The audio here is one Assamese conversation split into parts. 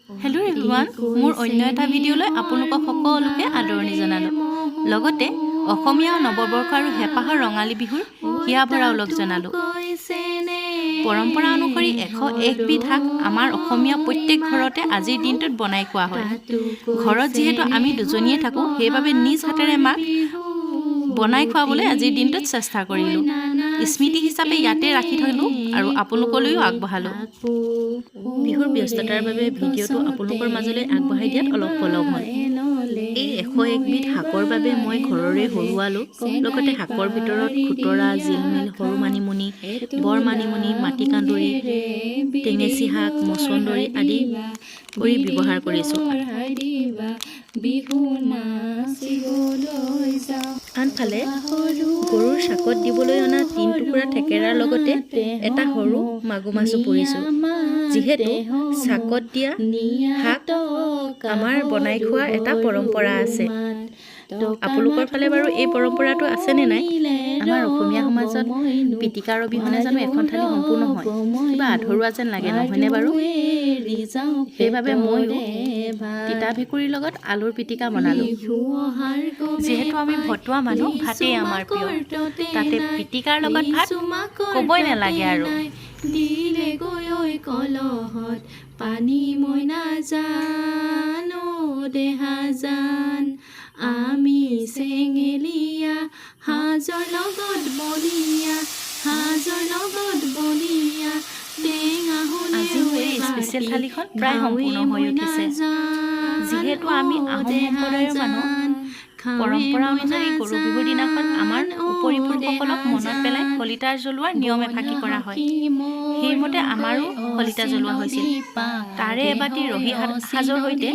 Hello everyone, মোৰ অন্য এটা ভিডিঅ'লৈ আপোনালোকক সকলোকে আদৰণি জনালো। লগতে অসমীয়া নৱবৰ্ষ আৰু হেপাহৰ ৰঙালী বিহুৰ হিয়া ভৰা উলগ জনালো। পৰম্পৰা অনুসৰি 101 বিধ শাক আমাৰ অসমীয়া প্ৰত্যেক ঘৰতে আজিৰ দিনটোত বনাই খোৱা হয়। ঘৰত যিহেতু আমি দুজনীয়ে থাকো, সেইবাবে নিজ হাতেৰে মাক বনাই খোৱাবলৈ আজিৰ দিনটোত চেষ্টা কৰিলো। স্মৃতি হিচাপে ইয়াতে ৰাখি থলো আৰু আপোনালোকলৈও আগবঢ়ালো। বিহুৰ ব্যস্ততাৰ বাবে ভিডিঅ'টো আপোনালোকৰ মাজলৈ আগবঢ়াই দিয়াত অলপ পলম হ'ল। এই 101 বিধ শাকৰ বাবে মই ঘৰৰে হৰুৱালো। লগতে শাকৰ ভিতৰত খুতৰা, জিলমিল, সৰু মানিমুনি, বৰ মানিমুনি, মাটিকান্দুৰি, টেঙেচি শাক, মচন্দৰী আদি কৰি ব্যৱহাৰ কৰিছোঁ। আনফালে গৰুৰ শাকত দিবলৈ অনা 3 টুকুৰা থেকেৰাৰ লগতে এটা সৰু মাগুৰ মাছো পৰিছোঁ। যিহেতু শাকত দিয়া শাক আমাৰ বনাই খোৱাৰ এটা পৰম্পৰা আছে। আপোনালোকৰ ফালে বাৰু এই পৰম্পৰাটো আছেনে নাই? আমাৰ অসমীয়া সমাজত পিতিকাৰ অবিহনে জানো এখন থালি সম্পূৰ্ণ হয়? কিবা আধৰুৱা যেন লাগে, নহয়নে বাৰু? সেইবাবে ময়ো তিতা ভেকুৰীৰ লগত আলুৰ পিতিকা বনালোঁ। যিহেতু আমি ভতুৱা মানুহ, ভাতেই আমাৰ প্ৰিয়। তাতে পিতিকাৰ লগত ভাত ক'বই নালাগে আৰু। দিলে গৈ কলহত পানী মই নাজানো দেহা জান, আমি চেঙেলীয়া সাজৰ লগত বলিয়া, সাজৰ লগত বলিয়া। আজি মোৰ এই স্পেচিয়েল থালিখন প্ৰায় সম্পূৰ্ণ হৈ উঠিছে। যিহেতু আমি আহোম সম্প্ৰদায়ৰ মানুহ, পৰম্পৰা অনুযায়ী গৰু বিহুৰ দিনাখন আমাৰ উপৰিপুৰুষসকলক মনত পেলাই শলিতা জ্বলোৱাৰ নিয়ম এফাকি কৰা হয়। সেইমতে আমাৰো শলিতা জ্বলোৱা হৈছিল। তাৰে এবাটি ৰহি সাজৰ সৈতে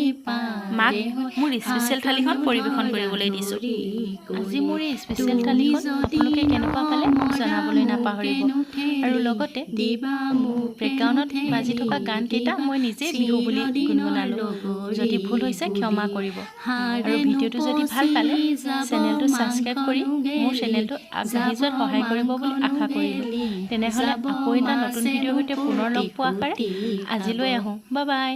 মাক মোৰ স্পেচিয়েল থালিখন পৰিৱেশন কৰিবলৈ দিছোঁ। আজি মোৰ এই স্পেচিয়েল থালিখন আপোনালোকে কেনেকুৱা পালে মোক জনাবলৈ নাপাহৰিব। আৰু লগতে বেকগ্ৰাউণ্ডত বাজি থকা গানকেইটা মই নিজে বিহু বুলি গুণগুণালোঁ। যদি ভুল হৈছে ক্ষমা কৰিব। আৰু ভিডিঅ'টো যদি ভাল পালে চেনেলটো ছাবস্ক্ৰাইব কৰি মোৰ চেনেলটো আগবাঢ়ি যোৱাত সহায় কৰিব বুলি আশা কৰিলোঁ। তেনেহ'লে আকৌ এটা নতুন ভিডিঅ'ৰ সৈতে পুনৰ লগ পোৱা পাৰে। আজিলৈ আহোঁ, বাই বাই।